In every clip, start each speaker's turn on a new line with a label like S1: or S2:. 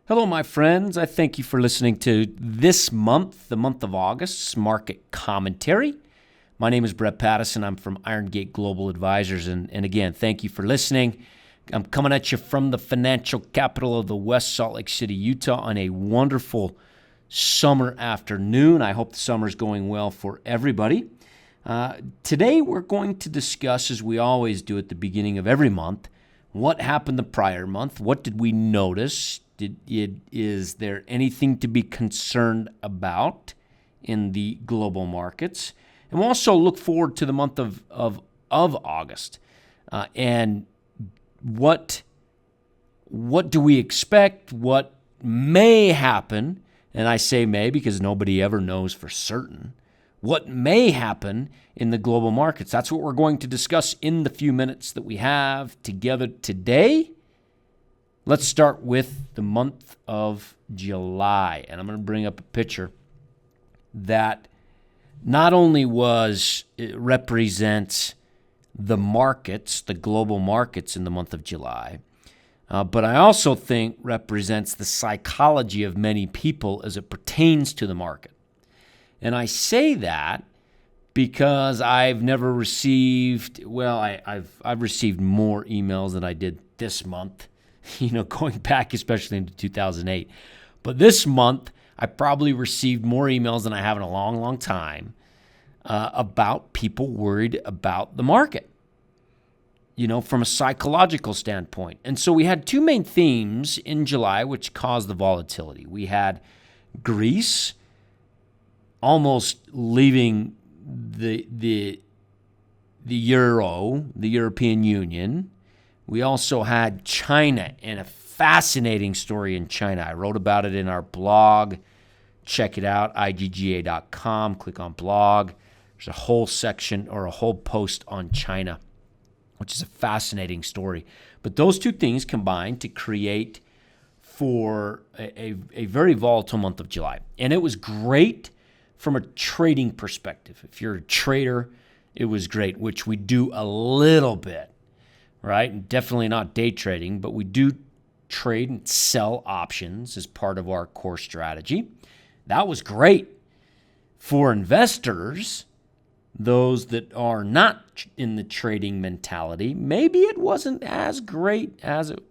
S1: Hello, my friends. I thank you for listening to this month, the month of August's market commentary. My name is Brett Pattison. I'm from Iron Gate Global Advisors. And again, thank you for listening. I'm coming at you from the financial capital of the West, Salt Lake City, Utah, on a wonderful summer afternoon. I hope the summer's going well for everybody. Today, we're going to discuss, as we always do at the beginning of every month, what happened the prior month. What did we notice? Is there anything to be concerned about in the global markets? And we'll also look forward to the month of August. And what do we expect? What may happen? And I say may because nobody ever knows for certain. What may happen in the global markets? That's what we're going to discuss in the few minutes that we have together today. Let's start with the month of July. And I'm going to bring up a picture that not only represents the markets, the global markets in the month of July, but I also think represents the psychology of many people as it pertains to the market. And I say that because I've never received, I've received more emails than I did this month, going back especially into 2008. But this month, I probably received more emails than I have in a long, long time about people worried about the market, from a psychological standpoint. And so we had two main themes in July which caused the volatility. We had Greece almost leaving the euro, the European Union. We also had China, and a fascinating story in China. I wrote about it in our blog. Check it out, IGGA.com. Click on blog. There's a whole section or a whole post on China, which is a fascinating story. But those two things combined to create for a very volatile month of July. And it was great from a trading perspective. If you're a trader, it was great, which we do a little bit, right? And definitely not day trading, but we do trade and sell options as part of our core strategy. That was great. For investors, those that are not in the trading mentality, maybe it wasn't as great as it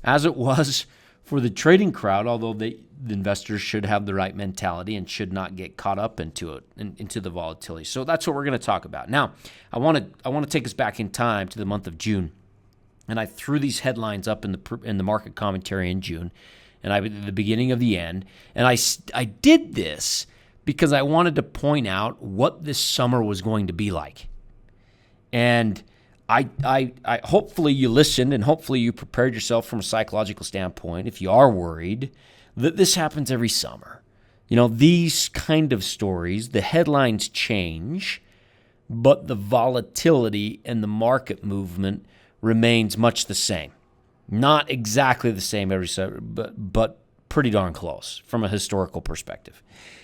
S1: was for the trading crowd, although the investors should have the right mentality and should not get caught up into it, into the volatility. So that's what we're going to talk about. Now, I want to take us back in time to the month of June, and I threw these headlines up in the market commentary in June, and at the beginning of the end, and I did this because I wanted to point out what this summer was going to be like, and I hopefully you listened and hopefully you prepared yourself from a psychological standpoint. If you are worried that this happens every summer, these kind of stories, the headlines change, but the volatility and the market movement remains much the same. Not exactly the same every summer, but pretty darn close from a historical perspective.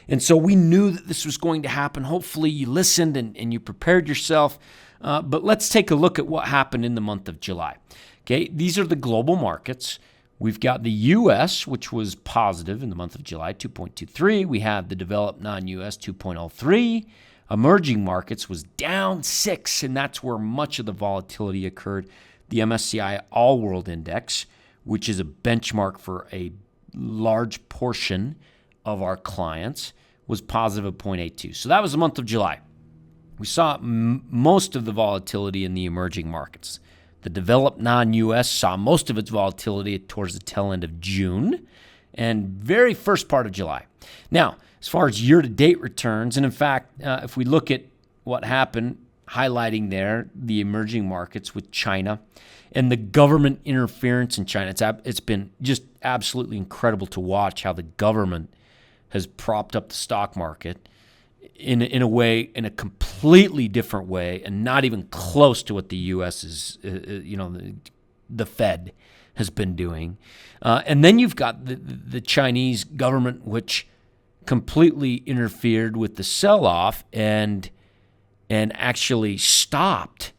S1: And so we knew that this was going to happen. Hopefully you listened and you prepared yourself. But let's take a look at what happened in the month of July. Okay, these are the global markets. We've got the U.S., which was positive in the month of July, 2.23. We have the developed non-U.S., 2.03. Emerging markets was down 6, and that's where much of the volatility occurred. The MSCI All World Index, which is a benchmark for a large portion of our clients, was positive at 0.82. So that was the month of July. We saw most of the volatility in the emerging markets. The developed non-U.S. saw most of its volatility towards the tail end of June and very first part of July. Now, as far as year-to-date returns, and in fact, if we look at what happened, highlighting there the emerging markets with China and the government interference in China, it's been just absolutely incredible to watch how the government has propped up the stock market in a completely different way, and not even close to what the U.S. is, the Fed has been doing. And then you've got the Chinese government, which completely interfered with the sell-off and actually stopped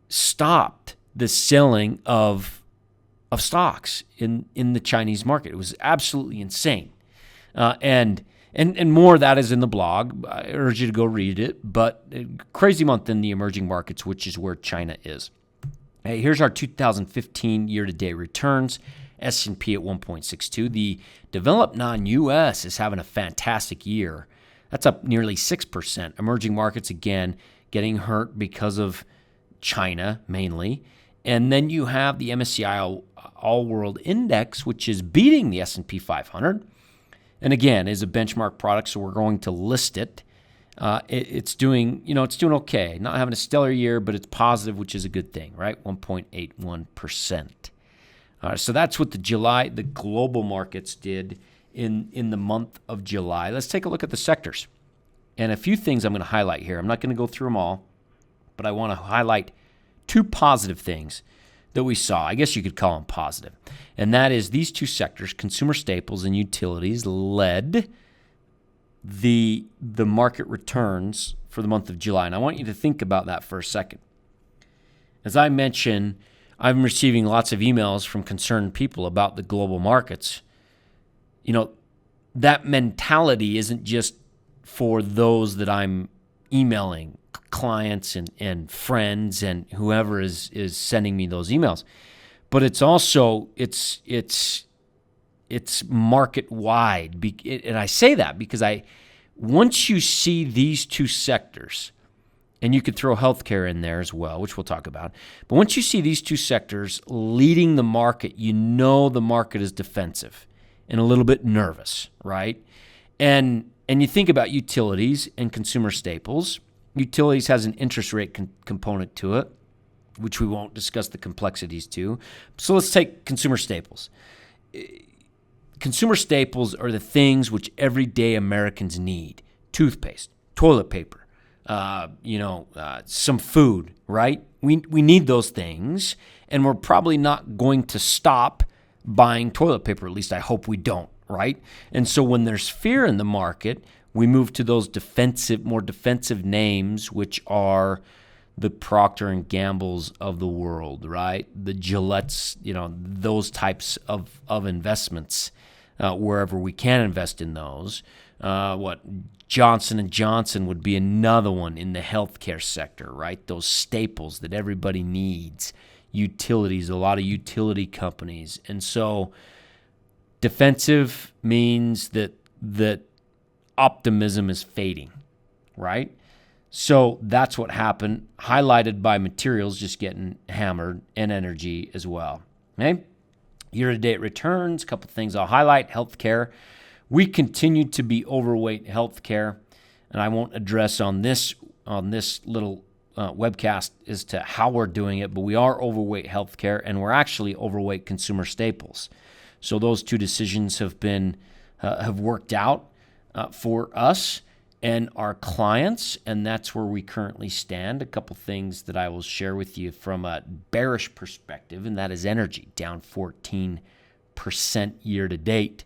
S1: the selling of of stocks in the Chinese market. It was absolutely insane. And more of that is in the blog. I urge you to go read it. But crazy month in the emerging markets, which is where China is. Hey, here's our 2015 year-to-date returns. S&P at 1.62. The developed non-U.S. is having a fantastic year. That's up nearly 6%. Emerging markets, again, getting hurt because of China mainly. And then you have the MSCI All-World Index, which is beating the S&P 500. And again, is a benchmark product, so we're going to list it. It's doing okay. Not having a stellar year, but it's positive, which is a good thing, right? 1.81%. So that's what the global markets did in the month of July. Let's take a look at the sectors. And a few things I'm going to highlight here. I'm not going to go through them all, but I want to highlight two positive things that we saw. I guess you could call them positive. And that is these two sectors, consumer staples and utilities, led the market returns for the month of July. And I want you to think about that for a second. As I mentioned, I'm receiving lots of emails from concerned people about the global markets. That mentality isn't just for those that I'm emailing, clients and friends and whoever is sending me those emails, but it's also it's market wide. And I say that because once you see these two sectors, and you could throw healthcare in there as well, which we'll talk about. But once you see these two sectors leading the market, you know the market is defensive and a little bit nervous, right? And you think about utilities and consumer staples. Utilities has an interest rate component to it, which we won't discuss the complexities to. So let's take consumer staples. Consumer staples are the things which everyday Americans need. Toothpaste, toilet paper, some food, right? We need those things, and we're probably not going to stop buying toilet paper. At least I hope we don't, right? And so when there's fear in the market, we move to those more defensive names, which are the Procter and Gamble's of the world, right? The Gillette's, those types of investments, wherever we can invest in those. Johnson & Johnson would be another one in the healthcare sector, right? Those staples that everybody needs. Utilities, a lot of utility companies. And so defensive means that optimism is fading, right? So that's what happened, highlighted by materials just getting hammered and energy as well. Okay? Year-to-date returns, a couple things I'll highlight. Healthcare. We continue to be overweight healthcare, and I won't address on this little webcast as to how we're doing it, but we are overweight healthcare, and we're actually overweight consumer staples. So those two decisions have worked out for us and our clients, and that's where we currently stand. A couple things that I will share with you from a bearish perspective, and that is energy, down 14% year to date.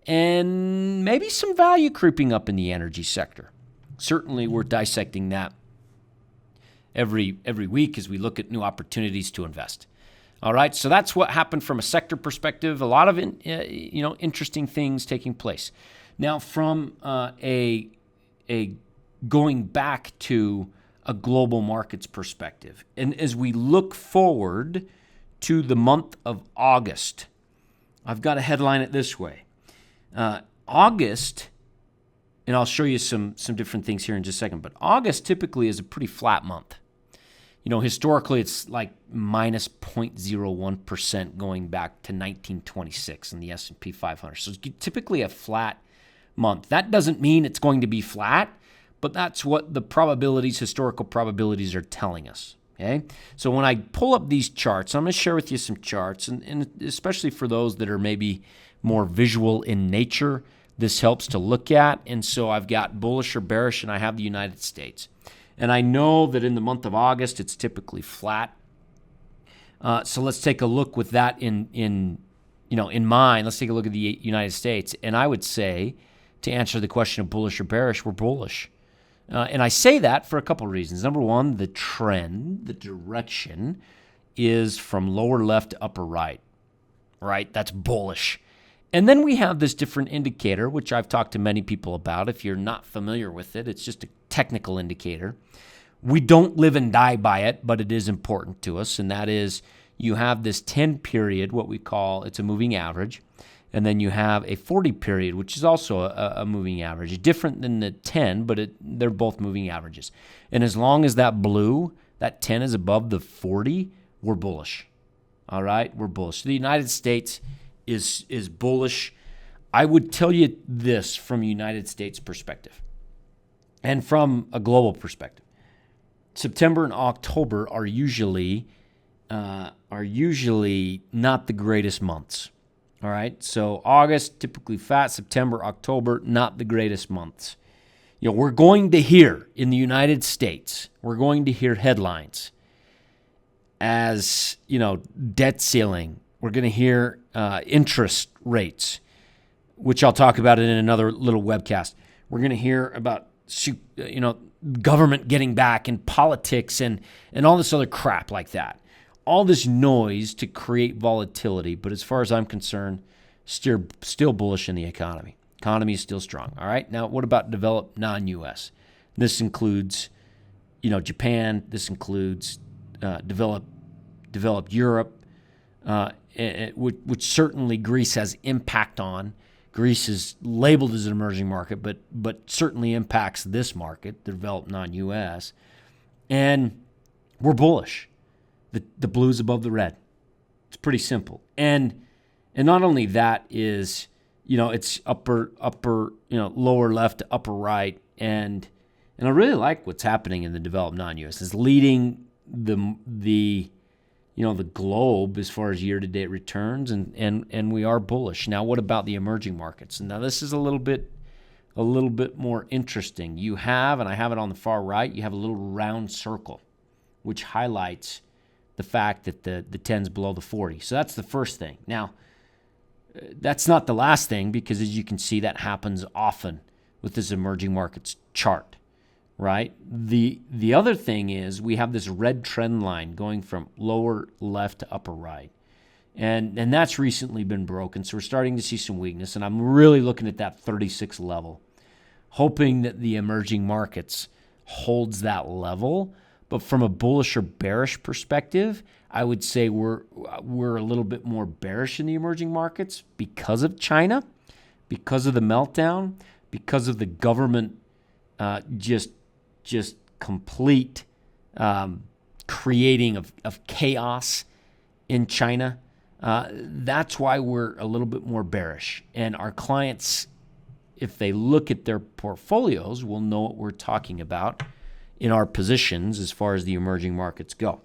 S1: And maybe some value creeping up in the energy sector. Certainly, we're dissecting that every week as we look at new opportunities to invest. All right, so that's what happened from a sector perspective. A lot of interesting things taking place. Now, from a going back to a global markets perspective, and as we look forward to the month of August, I've got to headline it this way. August, and I'll show you some different things here in just a second, but August typically is a pretty flat month. Historically, it's like minus 0.01% going back to 1926 in the S&P 500. So it's typically a flat month. That doesn't mean it's going to be flat, but that's what the historical probabilities are telling us. Okay, so when I pull up these charts, I'm going to share with you some charts, and especially for those that are maybe more visual in nature, this helps to look at. And so I've got bullish or bearish, and I have the United States. And I know that in the month of August, it's typically flat. So let's take a look with that in mind. Let's take a look at the United States. And I would say, to answer the question of bullish or bearish, we're bullish. And I say that for a couple of reasons. Number one, the trend, the direction is from lower left to upper right. right? That's bullish. And then we have this different indicator, which I've talked to many people about. If you're not familiar with it, it's just a technical indicator. We don't live and die by it, but it is important to us, and that is you have this 10 period, what we call, it's a moving average, and then you have a 40 period, which is also a moving average. Different than the 10, but they're both moving averages. And as long as that blue, that 10 is above the 40, we're bullish. All right, we're bullish. The United States is bullish. I would tell you this from a United States perspective and from a global perspective. September and October are usually not the greatest months. All right, so August, typically fat. September, October, not the greatest months. We're going to hear in the United States, we're going to hear headlines as, debt ceiling. We're going to hear interest rates, which I'll talk about in another little webcast. We're going to hear about, government getting back and politics and all this other crap like that. All this noise to create volatility, but as far as I'm concerned, still bullish in the economy. Economy is still strong. All right. Now, what about developed non-U.S.? This includes, Japan. This includes developed Europe, which certainly Greece has impact on. Greece is labeled as an emerging market, but certainly impacts this market, the developed non-U.S. And we're bullish. The blue's above the red. It's pretty simple. And not only that is, it's upper, lower left to upper right. And I really like what's happening in the developed non-U.S. It's leading the globe as far as year-to-date returns, and we are bullish. Now, what about the emerging markets? And now this is a little bit more interesting. You have, and I have it on the far right, you have a little round circle, which highlights the fact that the 10's below the 40. So that's the first thing. Now, that's not the last thing, because as you can see, that happens often with this emerging markets chart, right? The other thing is we have this red trend line going from lower left to upper right. And that's recently been broken, so we're starting to see some weakness, and I'm really looking at that 36 level, hoping that the emerging markets holds that level. But from a bullish or bearish perspective, I would say we're a little bit more bearish in the emerging markets because of China, because of the meltdown, because of the government just complete creating of chaos in China. That's why we're a little bit more bearish. And our clients, if they look at their portfolios, will know what we're talking about in our positions as far as the emerging markets go.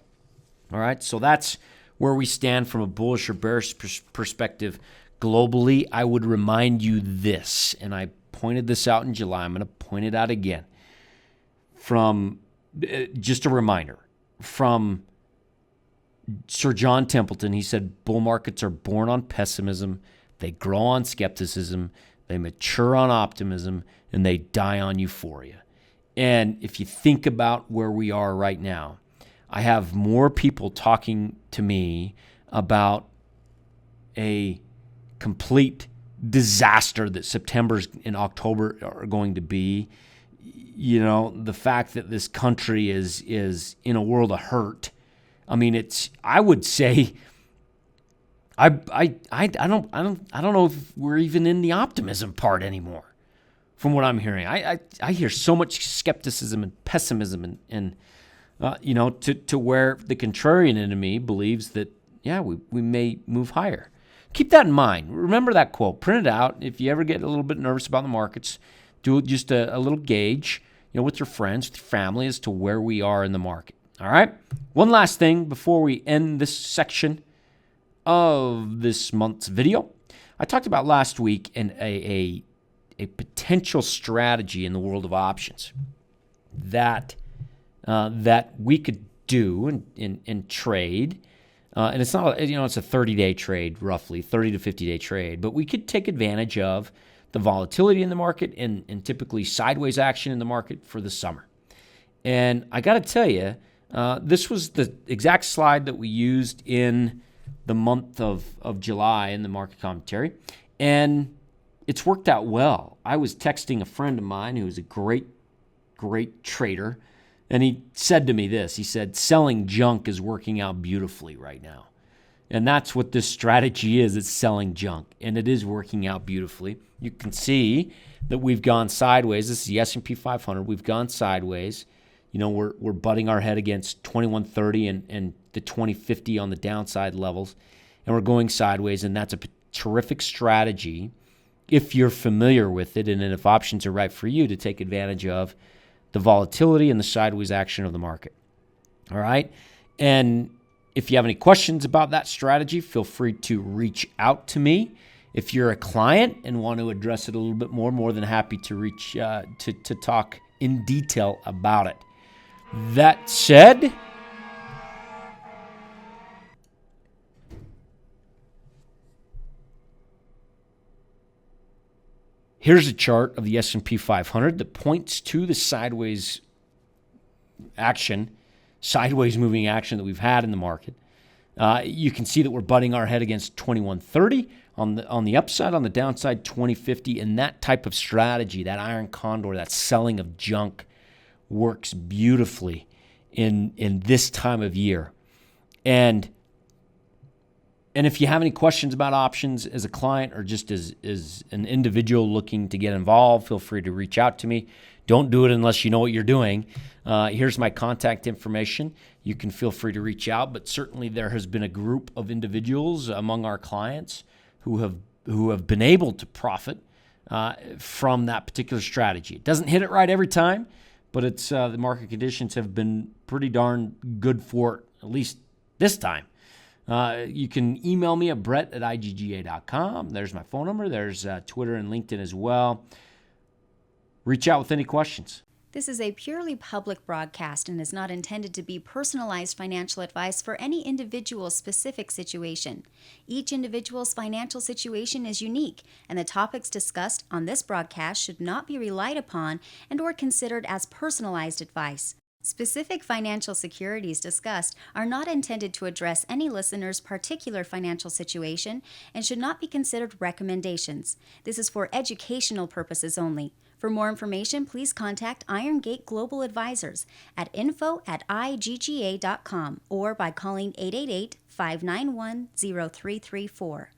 S1: All right, so that's where we stand from a bullish or bearish perspective globally. I would remind you this, and I pointed this out in July. I'm going to point it out again. From just a reminder from Sir John Templeton, he said, bull markets are born on pessimism, they grow on skepticism, they mature on optimism, and they die on euphoria. And if you think about where we are right now, I have more people talking to me about a complete disaster that September and October are going to be. The fact that this country is in a world of hurt. I mean, I would say I don't know if we're even in the optimism part anymore. From what I'm hearing, I hear so much skepticism and pessimism, and to where the contrarian in me believes that we may move higher. Keep that in mind. Remember that quote. Print it out. If you ever get a little bit nervous about the markets, do just a little gauge, with your friends, with your family, as to where we are in the market. All right. One last thing before we end this section of this month's video. I talked about last week in a potential strategy in the world of options that we could do and trade. And it's not, it's a 30-day trade, roughly 30 to 50-day trade, but we could take advantage of the volatility in the market and typically sideways action in the market for the summer. And I got to tell you, this was the exact slide that we used in the month of July in the market commentary, and it's worked out well. I was texting a friend of mine who's a great trader, and he said to me this. He said, selling junk is working out beautifully right now. And that's what this strategy is. It's selling junk, and it is working out beautifully. You can see that we've gone sideways. This is the S&P 500. We've gone sideways. You know, we're butting our head against 2130 and the 2050 on the downside levels, and we're going sideways, and that's a terrific strategy if you're familiar with it, and then if options are right for you, to take advantage of the volatility and the sideways action of the market. All right? And if you have any questions about that strategy, feel free to reach out to me. If you're a client and want to address it a little bit more than happy to reach to talk in detail about it. That said, here's a chart of the S&P 500 that points to the sideways moving action that we've had in the market. You can see that we're butting our head against 2130 on the upside, on the downside 2050, and that type of strategy, that iron condor, that selling of junk, works beautifully in this time of year. And if you have any questions about options as a client or just as an individual looking to get involved, feel free to reach out to me. Don't do it unless you know what you're doing. Here's my contact information. You can feel free to reach out, but certainly there has been a group of individuals among our clients who have been able to profit from that particular strategy. It doesn't hit it right every time, but it's the market conditions have been pretty darn good for it, at least this time. You can email me at brett@igga.com. There's my phone number. There's Twitter and LinkedIn as well. Reach out with any questions.
S2: This is a purely public broadcast and is not intended to be personalized financial advice for any individual's specific situation. Each individual's financial situation is unique, and the topics discussed on this broadcast should not be relied upon and or considered as personalized advice. Specific financial securities discussed are not intended to address any listener's particular financial situation and should not be considered recommendations. This is for educational purposes only. For more information, please contact Iron Gate Global Advisors at info@igga.com or by calling 888-591-0334.